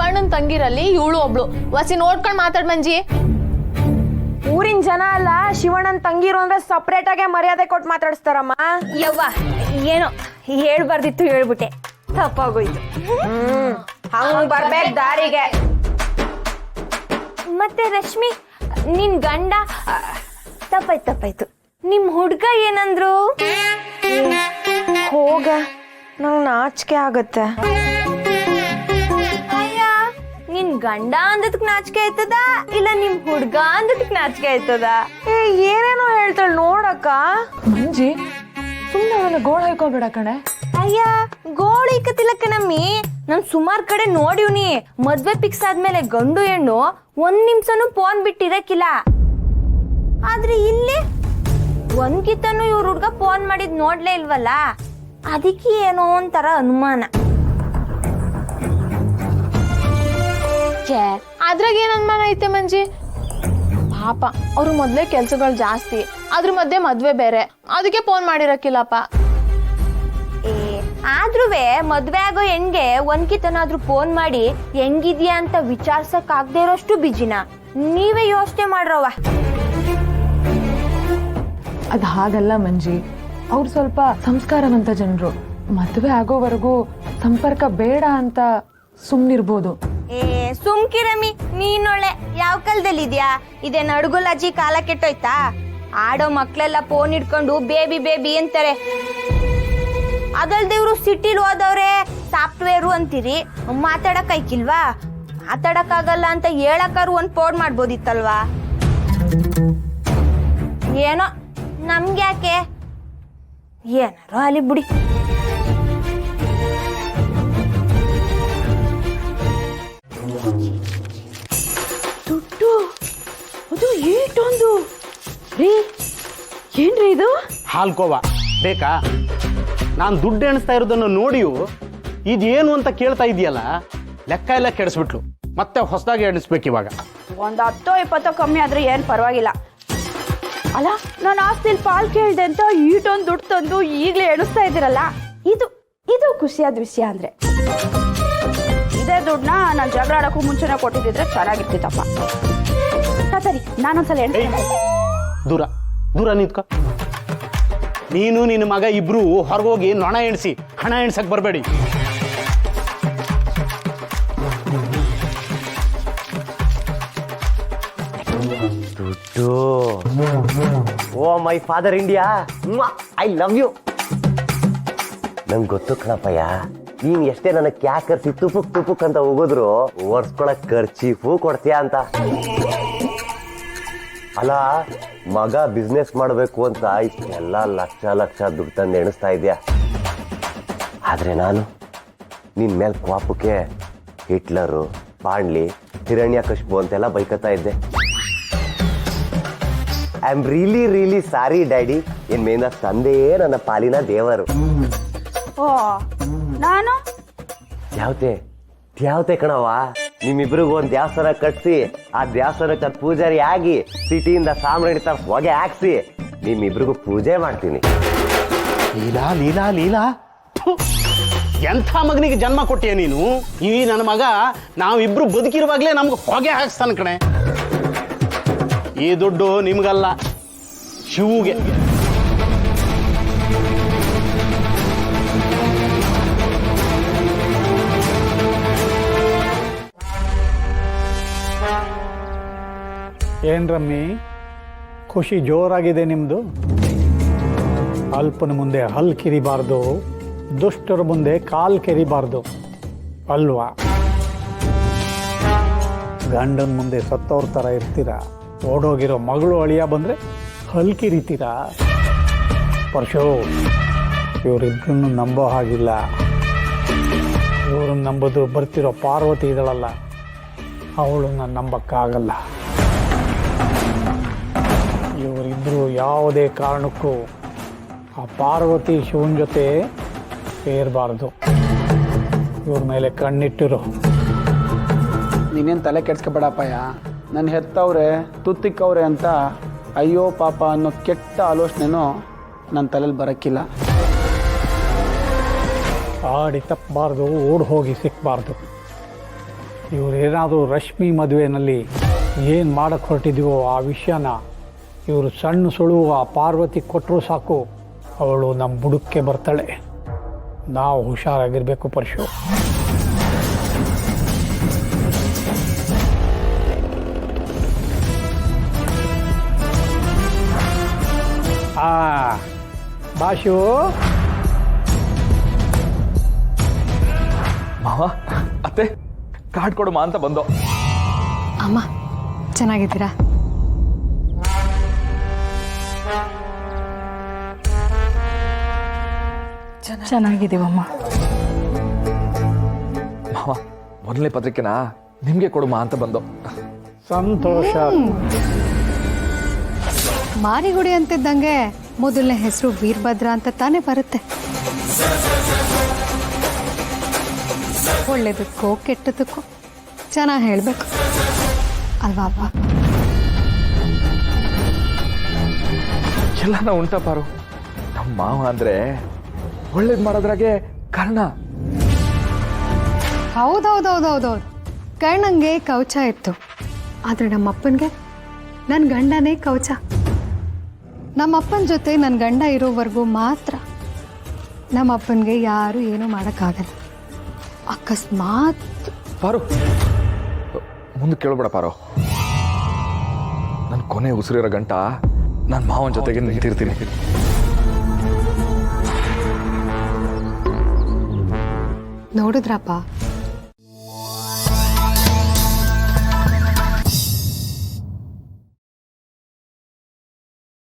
ಶಿವಣ್ಣನ್ ತಂಗಿರಲ್ಲಿ ಇವಳು ಒಬ್ಳು. ವಸಿ ನೋಡ್ಕೊಂಡ್ ಮಾತಾಡ್ ಮಂಜಿ. ಊರಿನ ಜನ ಅಲ್ಲ ಶಿವಣ್ಣನ್ ತಂಗಿರು ಅಂದ್ರೆ ಸಪ್ರೇಟ್ ಆಗಿ ಮರ್ಯಾದೆ ಕೊಟ್ಟು ಮಾತಾಡಿಸ್ತಾರಮ್ಮ. ಯವ್ವ ಏನೋ ಹೇಳ್ಬಾರ್ದಿತ್ತು ಹೇಳ್ಬಿಟ್ಟೆ, ತಪ್ಪಾಗೋಯ್ತು. ಹಂಗ್ ಬರ್ಬೇಕು ದಾರಿಗೆ. ಮತ್ತೆ ರಶ್ಮಿ ನಿನ್ ಗಂಡ ತಪ್ಪಾಯ್ತು. ನಿಮ್ ಹುಡ್ಗ ಏನಂದ್ರು? ಹೋಗ, ನಂಗೆ ನಾಚಿಕೆ ಆಗತ್ತೆ. ಅಯ್ಯ, ನಿನ್ ಗಂಡ ಅಂದದಕ್ ನಾಚಿಕೆ ಆಯ್ತದ ಇಲ್ಲ ನಿಮ್ ಹುಡ್ಗ ಅಂದದಕ್ ನಾಚಿಕೆ ಆಯ್ತದ? ಏನೇನೋ ಹೇಳ್ತಾಳೆ ನೋಡಕ್ಕ. ಮಂಜಿ ಸುಮ್ಮನೆ ಅವನ ಗೋಳ ಹಾಕೋಬೇಡ ಕಣೆ. ಅಯ್ಯ ಗೋಳಿ ಕತಿಲ ಕಣಮ್ಮಿ, ನಾನ್ ಸುಮಾರ್ ಕಡೆ ನೋಡಿವ್ನಿ. ಮದ್ವೆ ಫಿಕ್ಸ್ ಆದ್ಮೇಲೆ ಗಂಡು ಹೆಣ್ಣು 1 ನಿಮಿಷನೂ ಫೋನ್ ಬಿಟ್ಟಿರಕ್ಕಿಲ್ಲ. ಆದ್ರೆ ಇಲ್ಲಿ ಒಂದ್ಕಿತನು ಇವ್ರ ಹುಡ್ಗ ಫೋನ್ ಮಾಡಿದ್ ನೋಡ್ಲೇ ಇಲ್ವಲ್ಲ, ಅದಕ್ಕೆ ಏನೋ ಒಂಥರ ಅನುಮಾನ. ಅದ್ರಾಗ ಏನ್ ಅನುಮಾನ ಐತೆ ಮಂಜಿ? ಪಾಪ ಅವ್ರ ಮೊದ್ಲೇ ಕೆಲ್ಸಗಳು ಜಾಸ್ತಿ, ಅದ್ರ ಮಧ್ಯೆ ಮದ್ವೆ ಬೇರೆ, ಅದಕ್ಕೆ ಫೋನ್ ಮಾಡಿರಕ್ಕಿಲ್ಲಪ್ಪ. ಆದ್ರೂವೆ ಮದ್ವೆ ಆಗೋ ಹೆಣ್ಗೆ ಒಂದ್ಕಿತನಾದ್ರೂ ಫೋನ್ ಮಾಡಿ ಹೆಂಗಿದ್ಯಾ ಅಂತ ವಿಚಾರ್ಸಕ್ ಆಗದೆ ಇರೋಷ್ಟು ಬಿಜಿನ. ನೀವೇ ಯೋಚನೆ ಮಾಡ್ರವ್ವ. ಅದ್ ಹಾಗಲ್ಲ ಮಂಜಿ, ಅವ್ರು ಸ್ವಲ್ಪ ಸಂಸ್ಕಾರವಂತ ಜನರು. ಮದ್ವೆ ಆಗೋವರೆಗೂ ಸಂಪರ್ಕ ಬೇಡ ಅಂತ ಸುಮ್ನಿರ್ಬೋದು. ಸುಮ್ಕಿರಮಿ, ನೀನೊಳ್ಳೆ ಯಾವ ಕಾಲದಲ್ಲಿದ್ಯಾ? ಇದೇನ್ ಅಡ್ಗುಲಜ್ಜಿ ಕಾಲ ಕೆಟ್ಟೋಯ್ತಾ? ಆಡೋ ಮಕ್ಳೆಲ್ಲ ಫೋನ್ ಇಟ್ಕೊಂಡು ಬೇಬಿ ಬೇಬಿ ಅಂತಾರೆ. ಅದಲ್ದೆ ಇವ್ರು ಸಿಟಿಲ್ ಹೋದವ್ರೆ ಸಾಫ್ಟ್ವೇರು ಅಂತೀರಿ, ಮಾತಾಡಕ್ ಐಕಿಲ್ವಾ? ಮಾತಾಡಕ್ ಆಗಲ್ಲ ಅಂತ ಹೇಳಕ್ಕಾರು ಒಂದ್ ಫೋನ್ ಮಾಡ್ಬೋದಿತ್ತಲ್ವಾ? ಏನೋ ನಮ್ಗ್ಯಾಕೆ, ಏನಾರು ಅಲ್ಲಿ ಬಿಡಿ. ದುಡ್ಡು ಅದು ಏಟೊಂದು ರೀ, ಏನ್ರಿ ಇದು? ಹಾಲ್ಕೋವಾ ಬೇಕಾ? ನಾನು ದುಡ್ಡು ಎಣಿಸ್ತಾ ಇರೋದನ್ನು ನೋಡಿಯು ಇದೇನು ಅಂತ ಕೇಳ್ತಾ ಇದೆಯಲ್ಲ, ಲೆಕ್ಕ ಎಲ್ಲ ಕೆಡಿಸ್ಬಿಟ್ಲು. ಮತ್ತೆ ಹೊಸದಾಗಿ ಎಣಿಸ್ಬೇಕು ಇವಾಗ. ಒಂದ್ 10-20 ಕಮ್ಮಿ ಆದ್ರೆ ಏನ್ ಪರವಾಗಿಲ್ಲ ಅಲ್ಲ. ನಾನು ಆಸ್ತಿಲ್ ಪಾಲ್ ಕೇಳ್ದೆ ಅಂತ ಈಟೊಂದು ದುಡ್ಡು ತಂದು ಈಗ್ಲೇ ಎಣಿಸ್ತಾ ಇದ್ದೀರಲ್ಲ, ಇದು ಖುಷಿಯಾದ ವಿಷಯ. ಅಂದ್ರೆ ಇದೇ ದುಡ್ಡನ್ನ ನಾನು ಜಗಳ ಆಡಕ್ಕೂ ಮುಂಚೆನೆ ಕೊಟ್ಟಿದ್ದಿದ್ರೆ ಚೆನ್ನಾಗಿರ್ತಿತ್ತಪ್ಪ. ಸರಿ, ನಾನೊಂದ್ಸಲ ದೂರ ದೂರ ನಿಂತ್ಕೊ. ನೀನು ನಿನ್ನ ಮಗ ಇಬ್ರು ಹೊರಗೋಗಿ ನೊಣ ಎಣಿಸಿ ಹಣ ಎಣ್ಸಕ್ ಬರಬೇಡಿ. ದುಡ್ಡು. Oh my father India, I love you. ನಂಗೆ ಗೊತ್ತು ಕಣಪ್ಪಯ್ಯ, ನೀನ್ ಎಷ್ಟೇ ನನಗೆ ಕ್ಯಾಕರ್ಸಿ ತುಪುಕ್ ಅಂತ ಹೋಗಿದ್ರು ಒರ್ಸ್ಕೊಳಕ್ ಖರ್ಚೀಫು ಕೊಡ್ತೀಯ ಅಂತ. ಅಲ್ಲ, ಮಗ ಬಿಸ್ನೆಸ್ ಮಾಡಬೇಕು ಅಂತ ಇಷ್ಟೆಲ್ಲ ಲಕ್ಷ ದುಡ್ಡು ತಂದು ಎಣಿಸ್ತಾ ಇದ್ಯಾ. ಆದ್ರೆ ನಾನು ನಿನ್ ಮೇಲೆ ಕೋಪಕ್ಕೆ ಹಿಟ್ಲರು, ಪಾಂಡ್ಲಿ, ಹಿರಣ್ಯಕಶಿಪು ಅಂತೆಲ್ಲ ಬೈಕತ್ತಾ ಇದ್ದೆ. I am really sorry daddy. N ಮೇನ ತಂದೆಯೇ ನನ್ನ ಪಾಲಿನ ದೇವರು. ಓ, ನಾನು ದ್ಯಾವತೆ ಕಣವ. ನಿಮ್ಮಿಬ್ರಿಗೂ ಒಂದು ದೇವಸ್ಥಾನ ಕಟ್ಸಿ ಆ ದೇವಸ್ಥಾನಕ್ಕೆ ಪೂಜಾರಿ ಆಗಿ ಸಿಟಿಯಿಂದ ಸಾಮ್ರಾಣಿ ತರ ಹೊಗೆ ಹಾಕ್ಸಿ ನಿಮ್ಮಿಬ್ರಿಗೂ ಪೂಜೆ ಮಾಡ್ತೀನಿ. ಲೀಲಾ ಲೀಲಾ ಲೀಲಾ, ಎಂಥ ಮಗನಿಗೆ ಜನ್ಮ ಕೊಟ್ಟಿಯ ನೀನು? ಈ ನನ್ನ ಮಗ ನಾವಿಬ್ರು ಬದುಕಿರುವಾಗ್ಲೇ ನಮ್ಗೆ ಹೊಗೆ ಹಾಕ್ಸ್ತಾನ ಕಣೆ. ಈ ದುಡ್ಡು ನಿಮ್ಗಲ್ಲ, ಶಿವುಗೆ. ಏನ್ ರಮ್ಮಿ, ಖುಷಿ ಜೋರಾಗಿದೆ ನಿಮ್ಮದು? ಅಲ್ಪನ ಮುಂದೆ ಹಲ್ ಕಿರಿಬಾರ್ದು, ದುಷ್ಟರ ಮುಂದೆ ಕಾಲ್ ಕೆರಿಬಾರ್ದು ಅಲ್ವಾ? ಗಂಡನ ಮುಂದೆ ಸತ್ತವ್ರ ಥರ ಇರ್ತೀರಾ, ಓಡೋಗಿರೋ ಮಗಳು ಅಳಿಯ ಬಂದರೆ ಹಲ್ ಕಿರಿತೀರಾ? ಪರಶು, ಇವರಿಬ್ಬರನ್ನು ನಂಬೋ ಹಾಗಿಲ್ಲ. ಇವ್ರನ್ನ ನಂಬೋದು ಬರ್ತಿರೋ ಪಾರ್ವತಿ ಇದಳಲ್ಲ, ಅವಳನ್ನ ನಂಬಕ್ಕಾಗಲ್ಲ. ಇವರಿಬ್ಬರು ಯಾವುದೇ ಕಾರಣಕ್ಕೂ ಆ ಪಾರ್ವತಿ ಶಿವನ ಜೊತೆ ಸೇರಬಾರ್ದು. ಇವ್ರ ಮೇಲೆ ಕಣ್ಣಿಟ್ಟಿರು. ನೀನೇನು ತಲೆ ಕೆಡ್ಸ್ಕೊಬೇಡಪ್ಪಯ್ಯ. ನನ್ನ ಹೆತ್ತವ್ರೆ ತುತ್ತಿಕ್ಕವ್ರೆ ಅಂತ ಅಯ್ಯೋ ಪಾಪ ಅನ್ನೋ ಕೆಟ್ಟ ಆಲೋಚನೆನೂ ನನ್ನ ತಲೆಯಲ್ಲಿ ಬರೋಕ್ಕಿಲ್ಲ. ಆಡಿ ತಪ್ಪಬಾರ್ದು, ಓಡ್ ಹೋಗಿ ಸಿಕ್ಕಬಾರ್ದು. ಇವರೇನಾದರೂ ರಶ್ಮಿ ಮದುವೆನಲ್ಲಿ ಏನು ಮಾಡಕ್ಕೆ ಹೊರಟಿದೀವೋ ಆ ವಿಷಯನ ಇವರು ಸಣ್ಣ ಸುಳುವ ಪಾರ್ವತಿ ಕೊಟ್ಟರು ಸಾಕು, ಅವಳು ನಮ್ಮ ಬುಡಕ್ಕೆ ಬರ್ತಾಳೆ. ನಾವು ಹುಷಾರಾಗಿರಬೇಕು ಪರಶು. ಭಾಷು, ಮಾವ ಅತ್ತೆ ಕಾರ್ಡ್ ಕೊಡುಮ ಅಂತ ಬಂದು. ಅಮ್ಮ ಚೆನ್ನಾಗಿದ್ದೀರಾ? ಚೆನ್ನಾಗಿದ್ದೀವಮ್ಮ. ಮಾವ ಮೊದಲನೇ ಪತ್ರಿಕೆನ ನಿಮ್ಗೆ ಕೊಡುಮ ಅಂತ ಬಂದು. ಸಂತೋಷ. ಮಾರಿಗುಡಿ ಅಂತಿದ್ದಂಗೆ ಮೊದಲನೇ ಹೆಸರು ವೀರಭದ್ರ ಅಂತ ತಾನೇ ಬರುತ್ತೆ. ಒಳ್ಳೇದಕ್ಕೋ ಕೆಟ್ಟದಕ್ಕೋ ಚೆನ್ನಾಗಿ ಹೇಳಬೇಕು ಅಲ್ವಾ ಅಪ್ಪ? ಎಲ್ಲಾನ ಉಂಟ ಪಾರು. ನಮ್ಮ ಮಾವ ಅಂದ್ರೆ ಒಳ್ಳೇದ್ ಮಾಡೋದ್ರಾಗೆ ಕರ್ಣ. ಹೌದೌದೌದೌದೌದು, ಕರ್ಣಂಗೆ ಕವಚ ಇತ್ತು, ಆದರೆ ನಮ್ಮಪ್ಪನಿಗೆ ನನ್ನ ಗಂಡನೇ ಕವಚ. ನಮ್ಮಪ್ಪನ ಜೊತೆ ನನ್ನ ಗಂಡ ಇರೋವರೆಗೂ ಮಾತ್ರ ನಮ್ಮಪ್ಪನಿಗೆ ಯಾರು ಏನೂ ಮಾಡೋಕ್ಕಾಗಲ್ಲ. ಅಕಸ್ಮಾತ್ ಪಾರು ಮುಂದೆ ಕೇಳಬೇಡ ಪಾರು. ನನ್ನ ಕೊನೆ ಉಸಿರಿರೋ ಗಂಟ ನನ್ನ ಮಾವನ ಜೊತೆಗೆ ನಿಂತಿರ್ತೀನಿ. ನೋಡಿದ್ರಪ್ಪ,